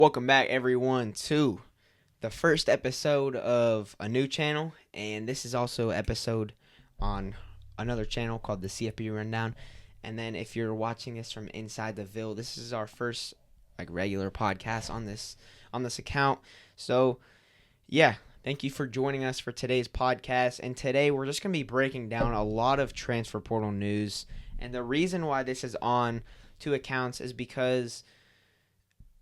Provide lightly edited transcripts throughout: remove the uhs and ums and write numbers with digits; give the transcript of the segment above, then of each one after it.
Welcome back, everyone, to the first episode of a new channel, and this is also an episode on another channel called the CFP Rundown. And then, if you're watching this from inside the Ville, this is our first regular podcast on this account. So, yeah, thank you for joining us for today's podcast. And today, we're just gonna be breaking down a lot of transfer portal news. And the reason why this is on two accounts is because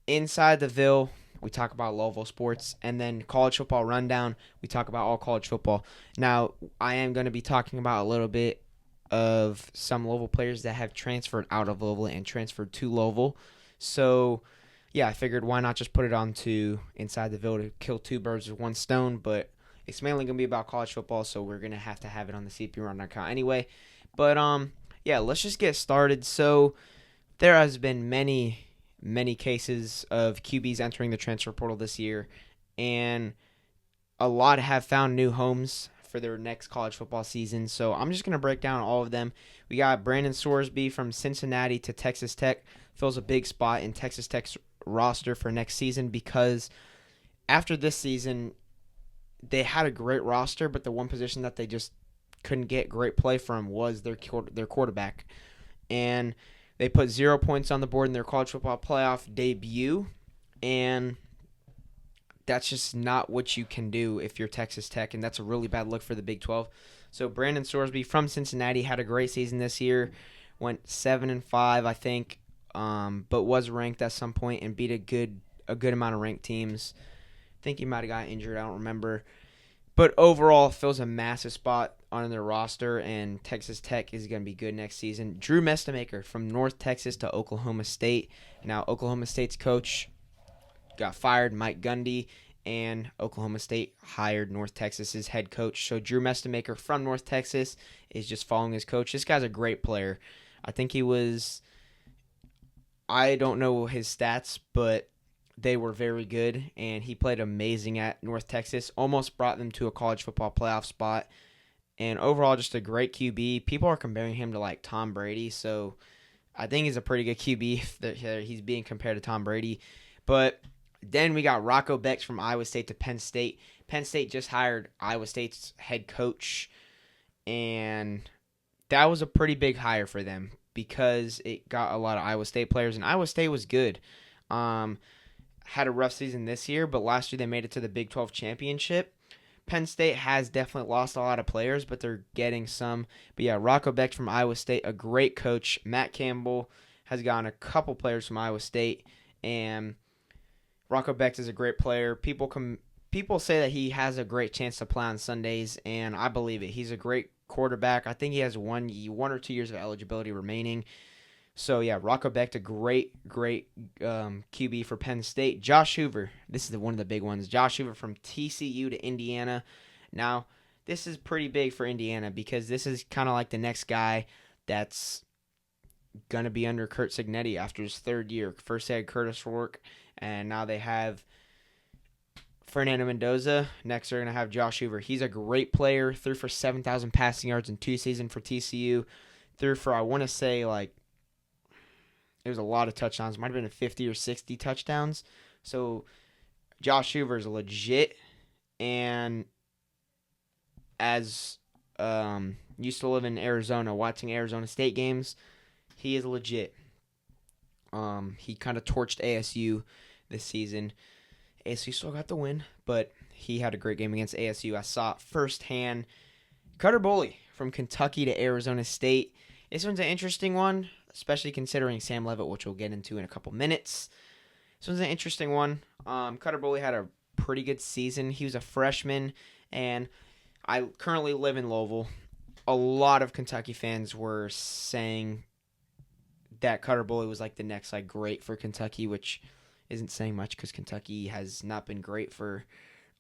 inside the Ville, we talk about Louisville sports, and then college football rundown, we talk about all college football. Now, I am going to be talking about a little bit of some Louisville players that have transferred out of Louisville and transferred to Louisville. So, yeah, I figured why not just put it on to Inside the Ville to kill two birds with one stone, but it's mainly going to be about college football, so we're going to have it on the CP Rundown account anyway. But, yeah, let's just get started. So, there has been many cases of QBs entering the transfer portal this year, and a lot have found new homes for their next college football season. So I'm just going to break down all of them. We got Brandon Sorsby from Cincinnati to Texas Tech, fills a big spot in Texas Tech's roster for next season because after this season, they had a great roster, but the one position that they just couldn't get great play from was their quarterback. And they put 0 points on the board in their college football playoff debut, and that's just not what you can do if you're Texas Tech, and that's a really bad look for the Big 12. So Brandon Sorsby from Cincinnati had a great season this year, went 7-5, I think, but was ranked at some point and beat a good amount of ranked teams. I think he might have got injured, I don't remember. But overall, fills a massive spot on their roster, and Texas Tech is going to be good next season. Drew Mestemaker from North Texas to Oklahoma State. Now, Oklahoma State's coach got fired, Mike Gundy, and Oklahoma State hired North Texas's head coach. So Drew Mestemaker from North Texas is just following his coach. This guy's a great player. I think I don't know his stats, but they were very good, and he played amazing at North Texas. Almost brought them to a college football playoff spot. And overall, just a great QB. People are comparing him to Tom Brady, so I think he's a pretty good QB if he's being compared to Tom Brady. But then we got Rocco Becht from Iowa State to Penn State. Penn State just hired Iowa State's head coach, and that was a pretty big hire for them because it got a lot of Iowa State players, and Iowa State was good. Had a rough season this year, but last year they made it to the Big 12 championship. Penn State has definitely lost a lot of players, but they're getting some. But yeah, Rocco Becht from Iowa State, a great coach. Matt Campbell has gotten a couple players from Iowa State, and Rocco Becht is a great player. People say that he has a great chance to play on Sundays, and I believe it. He's a great quarterback. I think he has one or 2 years of eligibility remaining. So, yeah, Rocco Becht, a great QB for Penn State. Josh Hoover, this is one of the big ones. Josh Hoover from TCU to Indiana. Now, this is pretty big for Indiana because this is kind of like the next guy that's going to be under Curt Cignetti after his third year. First they had Curtis Rourke, and now they have Fernando Mendoza. Next they're going to have Josh Hoover. He's a great player. Threw for 7,000 passing yards in 2 seasons for TCU. Threw for, I want to say, it was a lot of touchdowns. Might have been 50 or 60 touchdowns. So Josh Hoover is legit. And as used to live in Arizona, watching Arizona State games, he is legit. He kind of torched ASU this season. ASU still got the win, but he had a great game against ASU. I saw it firsthand. Cutter Boley from Kentucky to Arizona State. This one's an interesting one, especially considering Sam Leavitt, which we'll get into in a couple minutes. This one's an interesting one. Cutter Boley had a pretty good season. He was a freshman, and I currently live in Louisville. A lot of Kentucky fans were saying that Cutter Boley was the next great for Kentucky, which isn't saying much because Kentucky has not been great for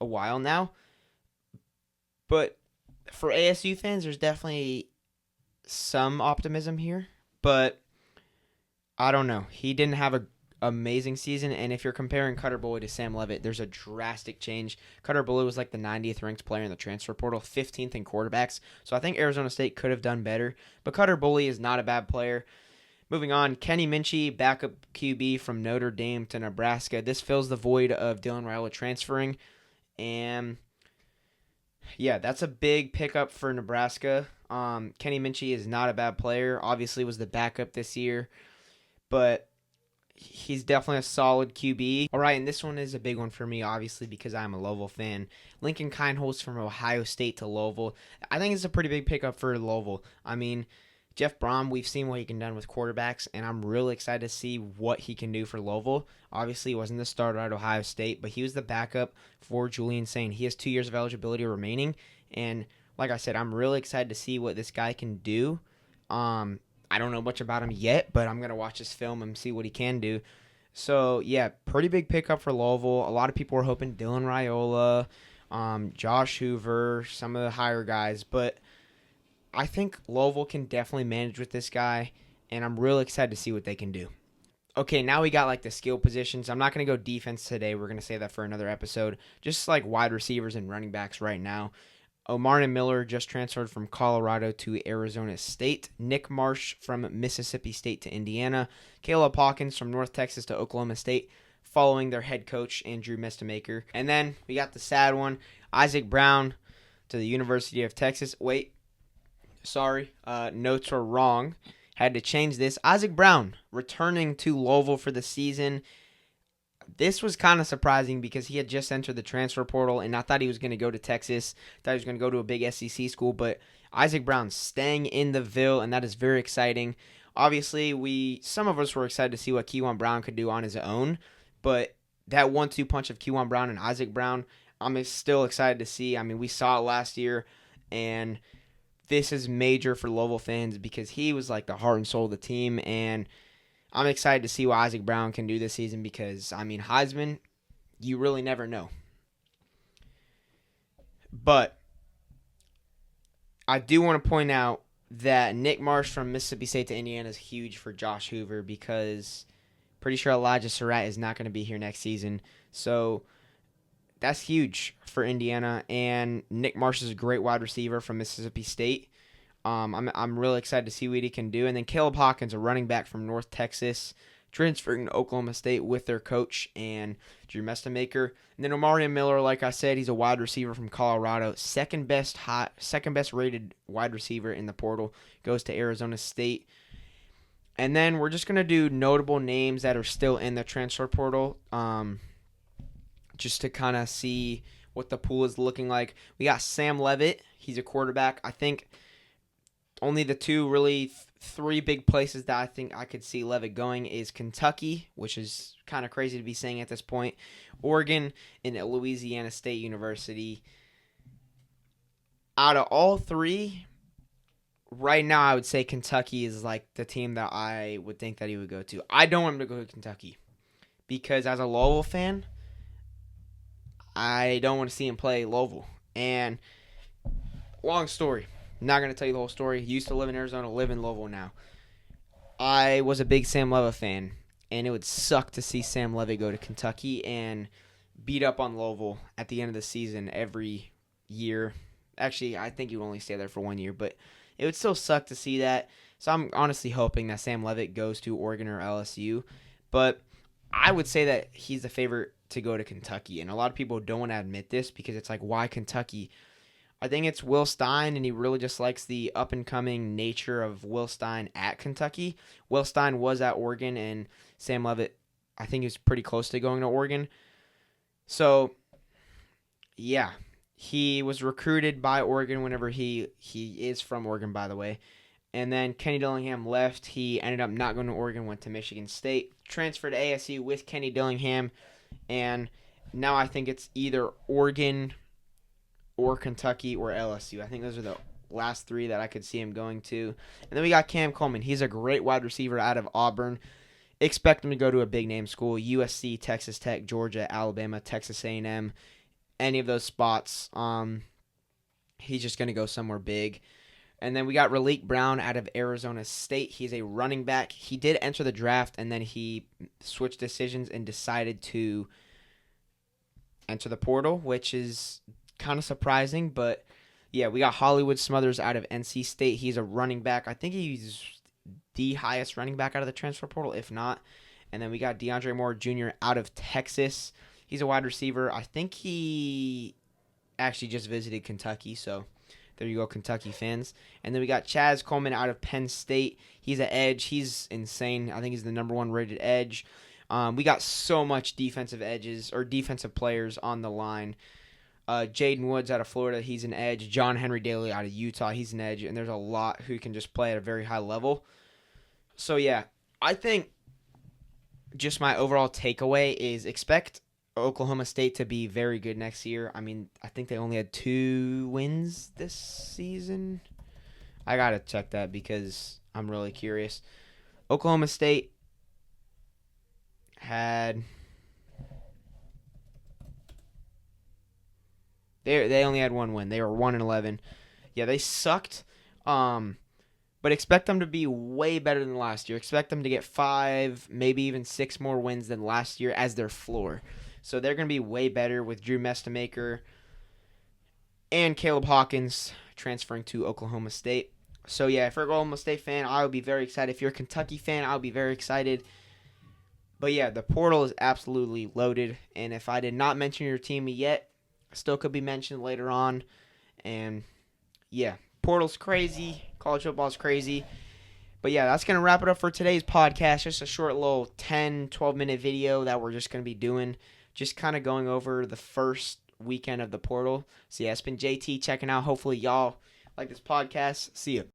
a while now. But for ASU fans, there's definitely some optimism here, but I don't know. He didn't have an amazing season, and if you're comparing Cutter Boley to Sam Leavitt, there's a drastic change. Cutter Boley was the 90th ranked player in the transfer portal, 15th in quarterbacks, so I think Arizona State could have done better, but Cutter Boley is not a bad player. Moving on, Kenny Minchey, backup QB from Notre Dame to Nebraska. This fills the void of Dylan Raiola transferring. And yeah, that's a big pickup for Nebraska. Kenny Minchey is not a bad player. Obviously was the backup this year, but he's definitely a solid QB. All right, and this one is a big one for me, obviously, because I'm a Louisville fan. Lincoln Kienholz from Ohio State to Louisville. I think it's a pretty big pickup for Louisville. I mean, Jeff Brom, we've seen what he can do with quarterbacks, and I'm really excited to see what he can do for Louisville. Obviously, he wasn't the starter at Ohio State, but he was the backup for Julian Sain. He has 2 years of eligibility remaining, and like I said, I'm really excited to see what this guy can do. I don't know much about him yet, but I'm going to watch this film and see what he can do. So, yeah, pretty big pickup for Louisville. A lot of people were hoping Dylan Raiola, Josh Hoover, some of the higher guys, but I think Louisville can definitely manage with this guy, and I'm really excited to see what they can do. Okay, now we got like the skill positions. I'm not going to go defense today. We're going to save that for another episode. Just like wide receivers and running backs right now. Omar Miller just transferred from Colorado to Arizona State. Nick Marsh from Mississippi State to Indiana. Caleb Hawkins from North Texas to Oklahoma State, following their head coach, Andrew Mestemaker. And then we got the sad one, Isaac Brown to the University of Texas. Wait, sorry, notes were wrong. Had to change this. Isaac Brown returning to Louisville for the season. This was kind of surprising because he had just entered the transfer portal, and I thought he was going to go to Texas. Thought he was going to go to a big SEC school, but Isaac Brown staying in the Ville, and that is very exciting. Obviously, some of us were excited to see what Kewan Brown could do on his own, but that 1-2 punch of Kewan Brown and Isaac Brown, I'm still excited to see. I mean, we saw it last year, and this is major for Louisville fans because he was like the heart and soul of the team, and I'm excited to see what Isaac Brown can do this season because, I mean, Heisman, you really never know. But I do want to point out that Nick Marsh from Mississippi State to Indiana is huge for Josh Hoover because pretty sure Elijah Surratt is not going to be here next season. So that's huge for Indiana. And Nick Marsh is a great wide receiver from Mississippi State. I'm really excited to see what he can do. And then Caleb Hawkins, a running back from North Texas, transferring to Oklahoma State with their coach and Drew Mestemaker. And then Omari Miller, like I said, he's a wide receiver from Colorado, second best rated wide receiver in the portal, goes to Arizona State. And then we're just gonna do notable names that are still in the transfer portal, just to kind of see what the pool is looking like. We got Sam Levitt. He's a quarterback. I think only the three big places that I think I could see Levitt going is Kentucky, which is kind of crazy to be saying at this point, Oregon, and Louisiana State University. Out of all three, right now I would say Kentucky is like the team that I would think that he would go to. I don't want him to go to Kentucky because as a Louisville fan, I don't want to see him play Louisville. And long story. Not going to tell you the whole story. Used to live in Arizona, live in Louisville now. I was a big Sam Levitt fan, and it would suck to see Sam Levitt go to Kentucky and beat up on Louisville at the end of the season every year. Actually, I think he would only stay there for 1 year, but it would still suck to see that. So I'm honestly hoping that Sam Levitt goes to Oregon or LSU. But I would say that he's the favorite to go to Kentucky, and a lot of people don't want to admit this because it's like, why Kentucky? I think it's Will Stein, and he really just likes the up-and-coming nature of Will Stein at Kentucky. Will Stein was at Oregon, and Sam Levitt, I think he was pretty close to going to Oregon. So, yeah, he was recruited by Oregon whenever he is from Oregon, by the way. And then Kenny Dillingham left. He ended up not going to Oregon, went to Michigan State, transferred to ASU with Kenny Dillingham, and now I think it's either Oregon or Kentucky or LSU. I think those are the last three that I could see him going to. And then we got Cam Coleman. He's a great wide receiver out of Auburn. Expect him to go to a big-name school, USC, Texas Tech, Georgia, Alabama, Texas A&M, any of those spots. He's just going to go somewhere big. And then we got Raleek Brown out of Arizona State. He's a running back. He did enter the draft, and then he switched decisions and decided to enter the portal, which is kind of surprising. But, yeah, we got Hollywood Smothers out of NC State. He's a running back. I think he's the highest running back out of the transfer portal, if not. And then we got DeAndre Moore Jr. out of Texas. He's a wide receiver. I think he actually just visited Kentucky, so there you go, Kentucky fans. And then we got Chaz Coleman out of Penn State. He's an edge. He's insane. I think he's the number 1 rated edge. We got so much defensive edges or defensive players on the line. Jaden Woods out of Florida, he's an edge. John Henry Daly out of Utah, he's an edge. And there's a lot who can just play at a very high level. So, yeah, I think just my overall takeaway is expect Oklahoma State to be very good next year. I mean, I think they only had 2 wins this season. I got to check that because I'm really curious. Oklahoma State had... They only had 1 win. They were 1-11. Yeah, they sucked. But expect them to be way better than last year. Expect them to get 5, maybe even 6 more wins than last year as their floor. So they're going to be way better with Drew Mestamaker and Caleb Hawkins transferring to Oklahoma State. So, yeah, if you're an Oklahoma State fan, I would be very excited. If you're a Kentucky fan, I would be very excited. But, yeah, the portal is absolutely loaded. And if I did not mention your team yet, still could be mentioned later on. And, yeah, portal's crazy. College football's crazy. But, yeah, that's going to wrap it up for today's podcast. Just a short little 10, 12-minute video that we're just going to be doing. Just kind of going over the first weekend of the portal. So, yeah, it's been JT checking out. Hopefully, y'all like this podcast. See ya.